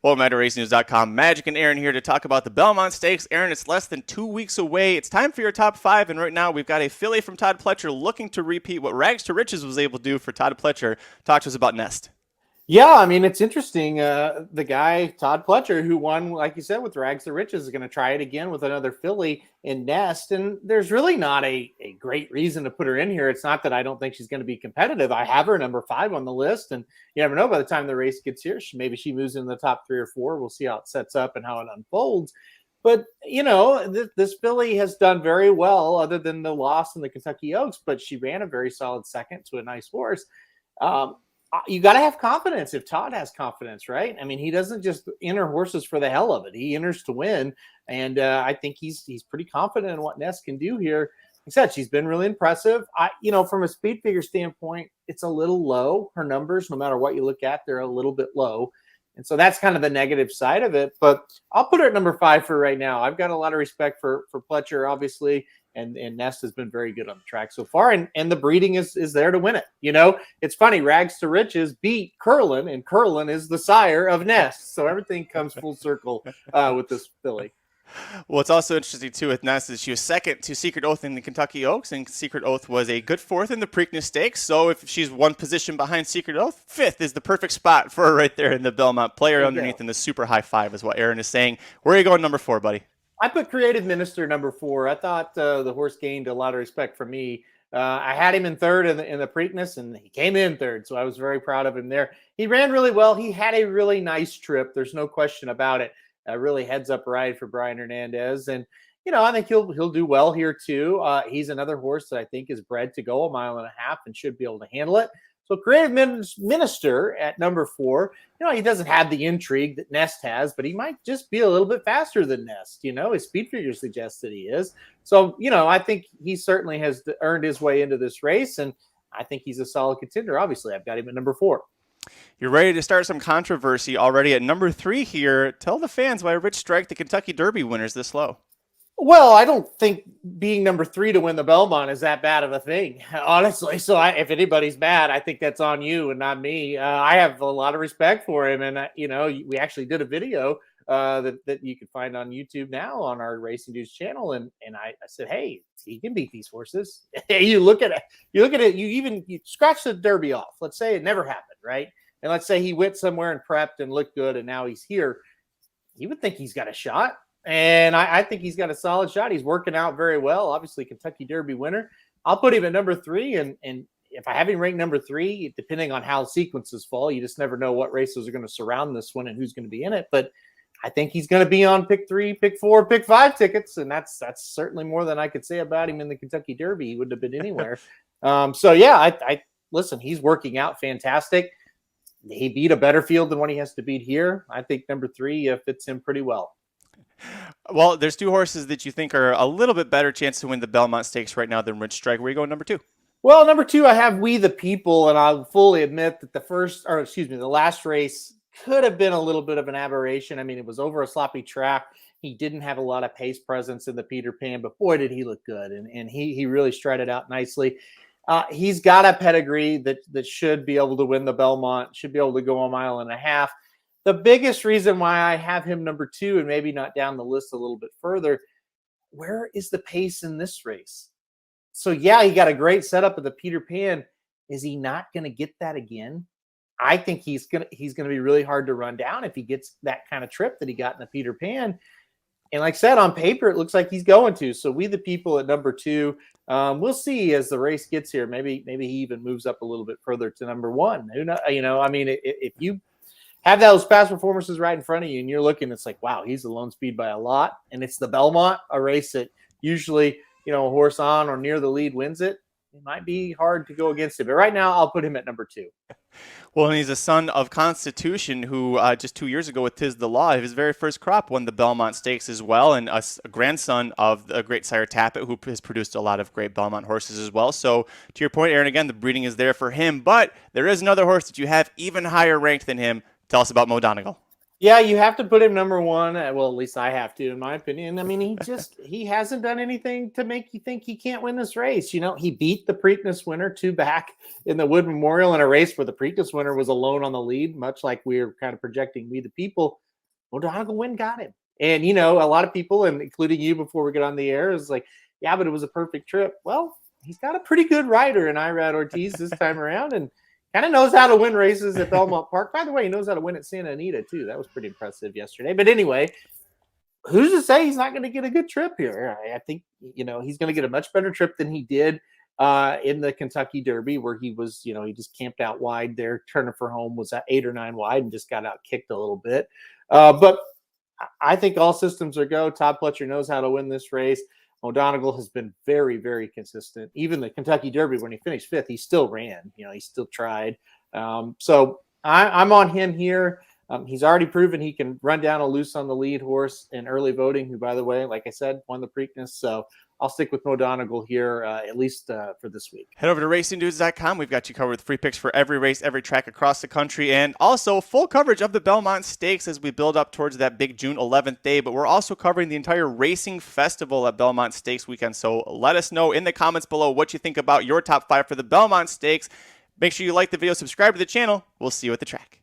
Welcome back to RacingNews.com. Magic and Aaron here to talk about the Belmont Stakes. Aaron, it's less than 2 weeks away. It's time for your top five, and right now we've got a filly from Todd Pletcher looking to repeat what Rags to Riches was able to do for Todd Pletcher. Talk to us about Nest. Yeah, I mean, it's interesting. The guy, Todd Pletcher, who won, like you said, with Rags to Riches, is going to try it again with another filly in Nest. And there's really not a great reason to put her in here. It's not that I don't think she's going to be competitive. I have her number 5 on the list. And you never know, by the time the race gets here, maybe she moves in the top 3 or 4. We'll see how it sets up and how it unfolds. But, you know, this filly has done very well other than the loss in the Kentucky Oaks. But she ran a very solid second to a nice horse. You got to have confidence if Todd has confidence, right? I mean, he doesn't just enter horses for the hell of it. He enters to win. And I think he's pretty confident in what Ness can do here. Like I said, she's been really impressive. From a speed figure standpoint, it's a little low. Her numbers, no matter what you look at, they're a little bit low. And so that's kind of the negative side of it. But I'll put her at number 5 for right now. I've got a lot of respect for Pletcher, obviously. And Nest has been very good on the track so far. And the breeding is there to win it. You know, it's funny. Rags to Riches beat Curlin, and Curlin is the sire of Nest. So everything comes full circle with this filly. Well, it's also interesting, too, with Ness is she was second to Secret Oath in the Kentucky Oaks, and Secret Oath was a good 4th in the Preakness Stakes. So if she's one position behind Secret Oath, 5th is the perfect spot for her right there in the Belmont. Player underneath in the super high 5 is what Aaron is saying. Where are you going number 4, buddy? I put Creative Minister number 4. I thought the horse gained a lot of respect from me. I had him in 3rd in the Preakness, and he came in 3rd, so I was very proud of him there. He ran really well. He had a really nice trip. There's no question about it. Really heads-up ride for Brian Hernandez, and I think he'll do well here too. He's another horse that I think is bred to go 1.5 miles and should be able to handle it. So Creative Minister at number 4, he doesn't have the intrigue that Nest has, but he might just be a little bit faster than Nest. His speed figure suggests that he is. So, I think he certainly has earned his way into this race, and I think he's a solid contender. Obviously, I've got him at number 4. You're ready to start some controversy already at number 3 here. Tell the fans why Rich Strike, the Kentucky Derby winner, is this low. Well, I don't think being number 3 to win the Belmont is that bad of a thing, honestly. So if anybody's bad, I think that's on you and not me. I have a lot of respect for him. And, we actually did a video that you can find on YouTube now on our Racing News channel. And I said, hey, he can beat these horses. You look at it, you scratch the Derby off. Let's say it never happened, right? And let's say he went somewhere and prepped and looked good, and now he's here. You would think he's got a shot. And I think he's got a solid shot. He's working out very well. Obviously, Kentucky Derby winner. I'll put him at number 3. And if I have him ranked number 3, depending on how sequences fall, you just never know what races are going to surround this one and who's going to be in it. But I think he's going to be on pick 3, pick 4, pick 5 tickets. And that's certainly more than I could say about him in the Kentucky Derby. He wouldn't have been anywhere. I listen, he's working out fantastic. He beat a better field than what he has to beat here. I think number 3 fits him pretty well. Well, there's 2 horses that you think are a little bit better chance to win the Belmont Stakes right now than Rich Strike. Where are you going number 2? Well, number 2, I have We the People, and I'll fully admit that the last race could have been a little bit of an aberration. I mean, it was over a sloppy track. He didn't have a lot of pace presence in the Peter Pan, but boy, did he look good. And he really strutted out nicely. He's got a pedigree that should be able to win the Belmont, should be able to go 1.5 miles. The biggest reason why I have him number 2 and maybe not down the list a little bit further, where is the pace in this race? So, yeah, he got a great setup of the Peter Pan. Is he not going to get that again? I think he's going to be really hard to run down if he gets that kind of trip that he got in the Peter Pan. And like I said, on paper, it looks like he's going to. So We the People at number 2. We'll see as the race gets here. Maybe he even moves up a little bit further to number 1. Who knows? If you have those past performances right in front of you and you're looking, it's like, wow, he's the lone speed by a lot. And it's the Belmont, a race that usually, a horse on or near the lead wins it. It might be hard to go against it. But right now, I'll put him at number 2. Well, and he's a son of Constitution who just 2 years ago with 'Tis the Law, his very first crop won the Belmont Stakes as well, and a grandson of the great sire Tappet, who has produced a lot of great Belmont horses as well. So to your point, Aaron, again, the breeding is there for him, but there is another horse that you have even higher ranked than him. Tell us about Mo Donegal. Yeah, you have to put him number 1. Well, at least I have to, in my opinion. I mean, he hasn't done anything to make you think he can't win this race. He beat the Preakness winner 2 back in the Wood Memorial in a race where the Preakness winner was alone on the lead, much like we were kind of projecting We the People. Mo Donegal win got him. And, a lot of people, and including you before we get on the air, is like, yeah, but it was a perfect trip. Well, he's got a pretty good rider in Irad Ortiz this time around, and kind of knows how to win races at Belmont Park. By the way, he knows how to win at Santa Anita, too. That was pretty impressive yesterday. But anyway, who's to say he's not going to get a good trip here? I think, he's going to get a much better trip than he did in the Kentucky Derby, where he was, he just camped out wide there. Turner for home was at 8 or 9 wide and just got out kicked a little bit. But I think all systems are go. Todd Pletcher knows how to win this race. Mo Donegal has been very, very consistent. Even the Kentucky Derby, when he finished 5th, he still ran. He still tried. So I'm on him here. He's already proven he can run down a loose on the lead horse in early voting, who, by the way, like I said, won the Preakness. So I'll stick with Mo Donegal here, at least for this week. Head over to racingdudes.com. We've got you covered with free picks for every race, every track across the country, and also full coverage of the Belmont Stakes as we build up towards that big June 11th day. But we're also covering the entire racing festival at Belmont Stakes weekend. So let us know in the comments below what you think about your top 5 for the Belmont Stakes. Make sure you like the video, subscribe to the channel. We'll see you at the track.